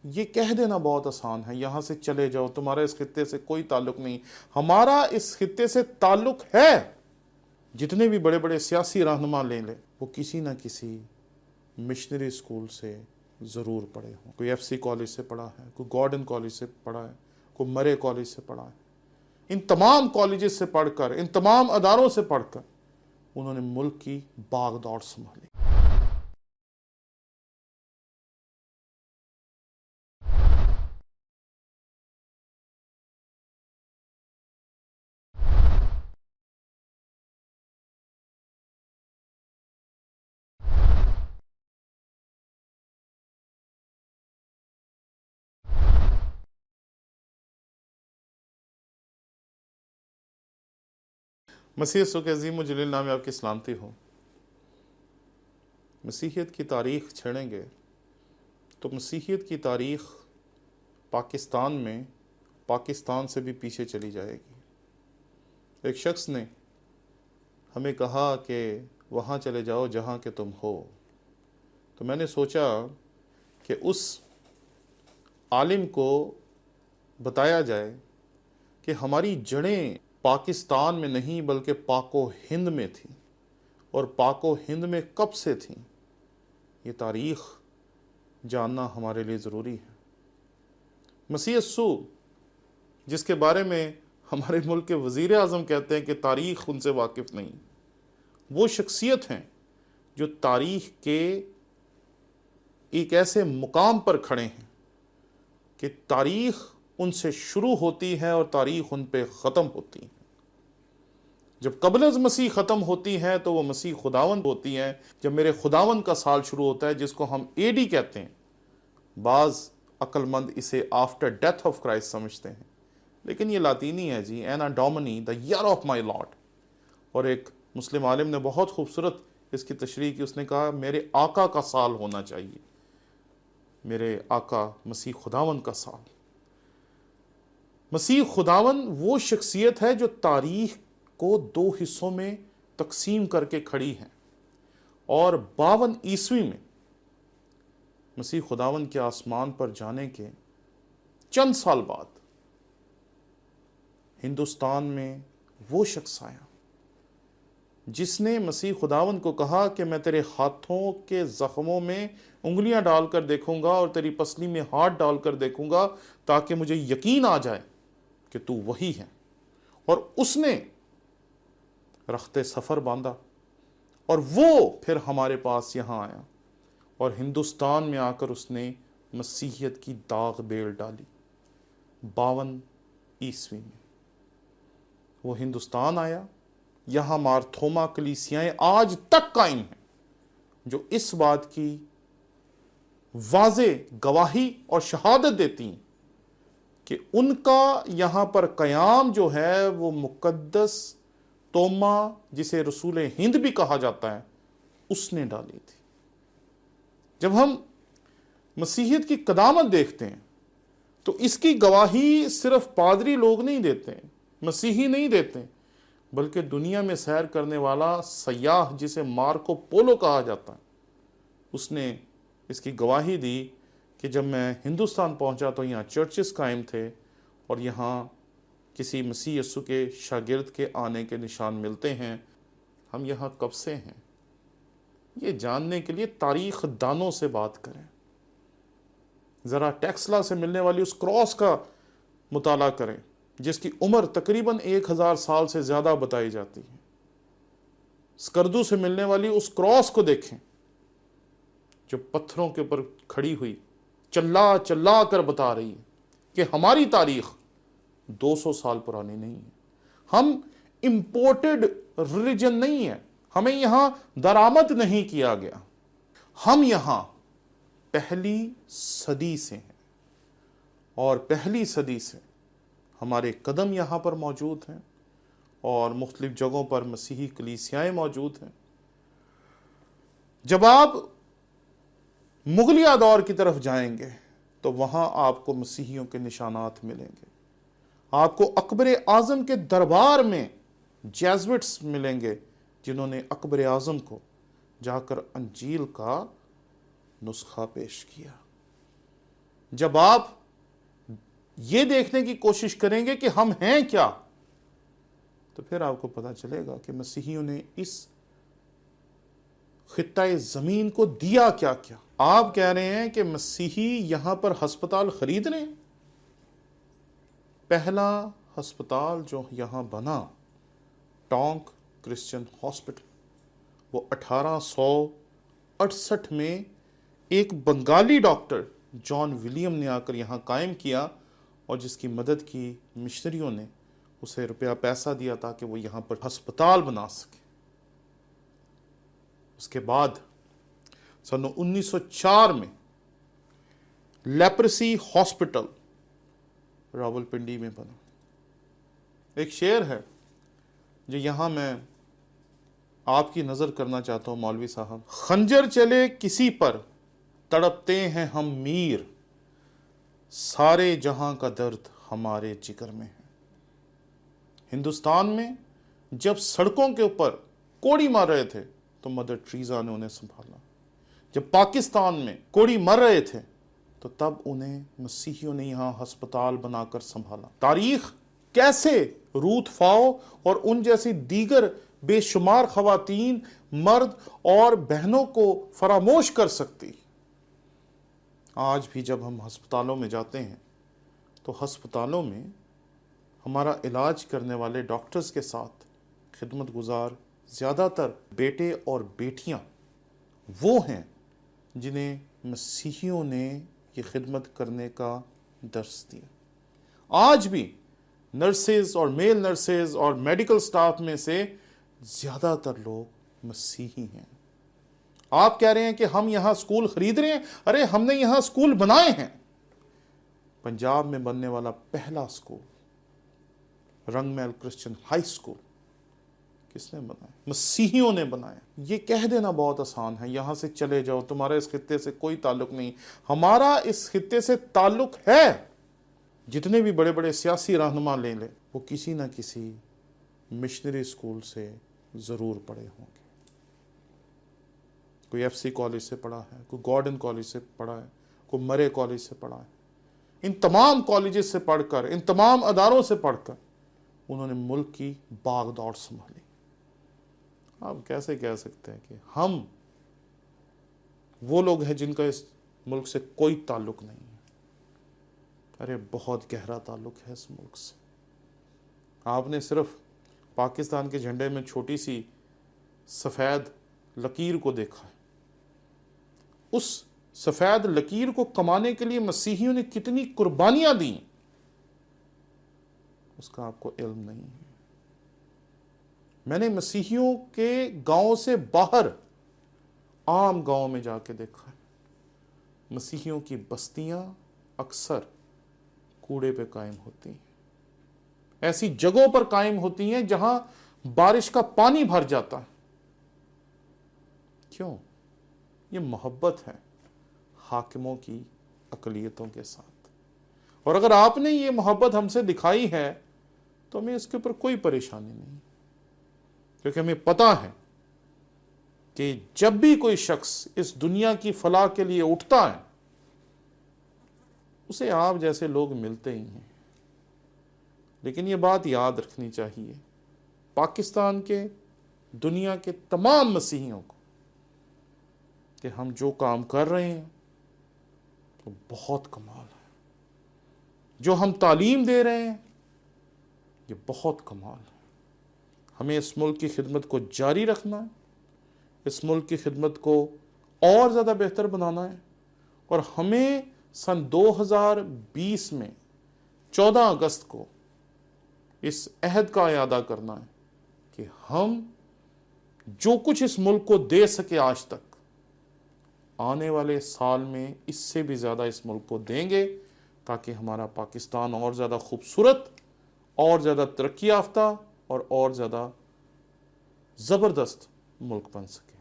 یہ کہہ دینا بہت آسان ہے، یہاں سے چلے جاؤ، تمہارا اس خطے سے کوئی تعلق نہیں۔ ہمارا اس خطے سے تعلق ہے۔ جتنے بھی بڑے بڑے سیاسی رہنما لے لیں، وہ کسی نہ کسی مشنری اسکول سے ضرور پڑھے ہوں۔ کوئی ایف سی کالج سے پڑھا ہے، کوئی گارڈن کالج سے پڑھا ہے، کوئی مرے کالج سے پڑھا ہے۔ ان تمام کالجز سے پڑھ کر، ان تمام اداروں سے پڑھ کر انہوں نے ملک کی باغ دوڑ سنبھالی۔ مسیح یسوع کے عظیم و جلیل نام میں آپ کی سلامتی ہو۔ مسیحیت کی تاریخ چھیڑیں گے تو مسیحیت کی تاریخ پاکستان میں پاکستان سے بھی پیچھے چلی جائے گی۔ ایک شخص نے ہمیں کہا کہ وہاں چلے جاؤ جہاں کہ تم ہو، تو میں نے سوچا کہ اس عالم کو بتایا جائے کہ ہماری جڑیں پاکستان میں نہیں بلکہ پاک و ہند میں تھیں، اور پاک و ہند میں کب سے تھیں، یہ تاریخ جاننا ہمارے لیے ضروری ہے۔ مسیح یسوع جس کے بارے میں ہمارے ملک کے وزیر اعظم کہتے ہیں کہ تاریخ ان سے واقف نہیں، وہ شخصیت ہیں جو تاریخ کے ایک ایسے مقام پر کھڑے ہیں کہ تاریخ ان سے شروع ہوتی ہے اور تاریخ ان پہ ختم ہوتی ہے۔ جب قبل از مسیح ختم ہوتی ہے تو وہ مسیح خداوند ہوتی ہے۔ جب میرے خداوند کا سال شروع ہوتا ہے، جس کو ہم اے ڈی کہتے ہیں، بعض عقل مند اسے آفٹر ڈیتھ آف کرائسٹ سمجھتے ہیں، لیکن یہ لاطینی ہے جی، اینا ڈومنی دا ایئر آف مائی لارڈ۔ اور ایک مسلم عالم نے بہت خوبصورت اس کی تشریح کی، اس نے کہا میرے آقا کا سال ہونا چاہیے، میرے آقا مسیح خداوند کا سال۔ مسیح خداوند وہ شخصیت ہے جو تاریخ کو دو حصوں میں تقسیم کر کے کھڑی ہے، اور 52 عیسوی میں مسیح خداوند کے آسمان پر جانے کے چند سال بعد ہندوستان میں وہ شخص آیا جس نے مسیح خداوند کو کہا کہ میں تیرے ہاتھوں کے زخموں میں انگلیاں ڈال کر دیکھوں گا اور تیری پسلی میں ہاتھ ڈال کر دیکھوں گا تاکہ مجھے یقین آ جائے کہ تو وہی ہے۔ اور اس نے رخت سفر باندھا اور وہ پھر ہمارے پاس یہاں آیا، اور ہندوستان میں آ کر اس نے مسیحیت کی داغ بیل ڈالی 52 عیسوی میں۔ وہ ہندوستان آیا، یہاں مارتھوما کلیسیائیں آج تک قائم ہیں جو اس بات کی واضح گواہی اور شہادت دیتی ہیں کہ ان کا یہاں پر قیام جو ہے وہ مقدس توما، جسے رسول ہند بھی کہا جاتا ہے، اس نے ڈالی تھی۔ جب ہم مسیحیت کی قدامت دیکھتے ہیں تو اس کی گواہی صرف پادری لوگ نہیں دیتے، مسیحی نہیں دیتے، بلکہ دنیا میں سیر کرنے والا سیاح جسے مارکو پولو کہا جاتا ہے، اس نے اس کی گواہی دی کہ جب میں ہندوستان پہنچا تو یہاں چرچز قائم تھے، اور یہاں کسی مسیح یسوع کے شاگرد کے آنے کے نشان ملتے ہیں۔ ہم یہاں کب سے ہیں یہ جاننے کے لیے تاریخ دانوں سے بات کریں۔ ذرا ٹیکسلا سے ملنے والی اس کراس کا مطالعہ کریں جس کی عمر تقریباً 1000 سال سے زیادہ بتائی جاتی ہے۔ اسکردو سے ملنے والی اس کراس کو دیکھیں جو پتھروں کے اوپر کھڑی ہوئی چلا چلا کر بتا رہی ہے کہ ہماری تاریخ 200 سال پرانی نہیں ہے، ہم امپورٹڈ ریلیجن نہیں ہے، ہمیں یہاں درآمد نہیں کیا گیا، ہم یہاں پہلی صدی سے ہیں، اور پہلی صدی سے ہمارے قدم یہاں پر موجود ہیں، اور مختلف جگہوں پر مسیحی کلیسیائیں موجود ہیں۔ جب آپ مغلیہ دور کی طرف جائیں گے تو وہاں آپ کو مسیحیوں کے نشانات ملیں گے، آپ کو اکبر اعظم کے دربار میں جیزوٹس ملیں گے جنہوں نے اکبر اعظم کو جا کر انجیل کا نسخہ پیش کیا۔ جب آپ یہ دیکھنے کی کوشش کریں گے کہ ہم ہیں کیا، تو پھر آپ کو پتا چلے گا کہ مسیحیوں نے اس خطۂ زمین کو دیا کیا کیا۔ آپ کہہ رہے ہیں کہ مسیحی یہاں پر ہسپتال خرید رہے ہیں۔ پہلا ہسپتال جو یہاں بنا، ٹانک کرسچن ہاسپٹل، وہ 1868 میں ایک بنگالی ڈاکٹر جان ولیم نے آ کر یہاں قائم کیا، اور جس کی مدد کی مشنریوں نے اسے روپیہ پیسہ دیا تاکہ وہ یہاں پر ہسپتال بنا سکے۔ اس کے بعد سن 1904 میں لیپرسی ہاسپٹل راولپنڈی میں بنا۔ ایک شعر ہے جو یہاں میں آپ کی نظر کرنا چاہتا ہوں مولوی صاحب۔ خنجر چلے کسی پر تڑپتے ہیں ہم میر، سارے جہاں کا درد ہمارے جگر میں ہے۔ ہندوستان میں جب سڑکوں کے اوپر کوڑی مار رہے تھے تو مدر ٹریزا نے انہیں سنبھالا۔ جب پاکستان میں کوڑی مر رہے تھے تو تب انہیں مسیحیوں نے یہاں ہسپتال بنا کر سنبھالا۔ تاریخ کیسے روت فاؤ اور ان جیسی دیگر بے شمار خواتین، مرد اور بہنوں کو فراموش کر سکتی۔ آج بھی جب ہم ہسپتالوں میں جاتے ہیں تو ہسپتالوں میں ہمارا علاج کرنے والے ڈاکٹرز کے ساتھ خدمت گزار زیادہ تر بیٹے اور بیٹیاں وہ ہیں جنہیں مسیحیوں نے یہ خدمت کرنے کا درس دیا۔ آج بھی نرسز اور میل نرسز اور میڈیکل سٹاف میں سے زیادہ تر لوگ مسیحی ہیں۔ آپ کہہ رہے ہیں کہ ہم یہاں سکول خرید رہے ہیں، ارے ہم نے یہاں سکول بنائے ہیں۔ پنجاب میں بننے والا پہلا سکول رنگ محل کرسچن ہائی سکول کس نے بنایا؟ مسیحیوں نے بنایا۔ یہ کہہ دینا بہت آسان ہے، یہاں سے چلے جاؤ، تمہارا اس خطے سے کوئی تعلق نہیں۔ ہمارا اس خطے سے تعلق ہے۔ جتنے بھی بڑے بڑے سیاسی رہنما لے لیں، وہ کسی نہ کسی مشنری سکول سے ضرور پڑھے ہوں گے۔ کوئی ایف سی کالج سے پڑھا ہے، کوئی گارڈن کالج سے پڑھا ہے، کوئی مرے کالج سے پڑھا ہے۔ ان تمام کالجز سے پڑھ کر، ان تمام اداروں سے پڑھ کر انہوں نے ملک کی باغ دوڑ سنبھالی۔ آپ کیسے کہہ سکتے ہیں کہ ہم وہ لوگ ہیں جن کا اس ملک سے کوئی تعلق نہیں ہے؟ ارے بہت گہرا تعلق ہے اس ملک سے۔ آپ نے صرف پاکستان کے جھنڈے میں چھوٹی سی سفید لکیر کو دیکھا ہے۔ اس سفید لکیر کو کمانے کے لیے مسیحیوں نے کتنی قربانیاں دیں، اس کا آپ کو علم نہیں ہے۔ میں نے مسیحیوں کے گاؤں سے باہر عام گاؤں میں جا کے دیکھا ہے، مسیحیوں کی بستیاں اکثر کوڑے پہ قائم ہوتی ہیں، ایسی جگہوں پر قائم ہوتی ہیں جہاں بارش کا پانی بھر جاتا ہے۔ کیوں؟ یہ محبت ہے حاکموں کی اقلیتوں کے ساتھ۔ اور اگر آپ نے یہ محبت ہم سے دکھائی ہے تو ہمیں اس کے اوپر کوئی پریشانی نہیں، کیونکہ ہمیں پتا ہے کہ جب بھی کوئی شخص اس دنیا کی فلاح کے لیے اٹھتا ہے اسے آپ جیسے لوگ ملتے ہی ہیں۔ لیکن یہ بات یاد رکھنی چاہیے پاکستان کے، دنیا کے تمام مسیحیوں کو، کہ ہم جو کام کر رہے ہیں وہ بہت کمال ہے۔ جو ہم تعلیم دے رہے ہیں یہ بہت کمال ہے۔ ہمیں اس ملک کی خدمت کو جاری رکھنا ہے، اس ملک کی خدمت کو اور زیادہ بہتر بنانا ہے، اور ہمیں سن 2020 میں 14 اگست کو اس عہد کا اعادہ کرنا ہے کہ ہم جو کچھ اس ملک کو دے سکے آج تک، آنے والے سال میں اس سے بھی زیادہ اس ملک کو دیں گے، تاکہ ہمارا پاکستان اور زیادہ خوبصورت، اور زیادہ ترقی یافتہ اور زیادہ زبردست ملک بن سکے۔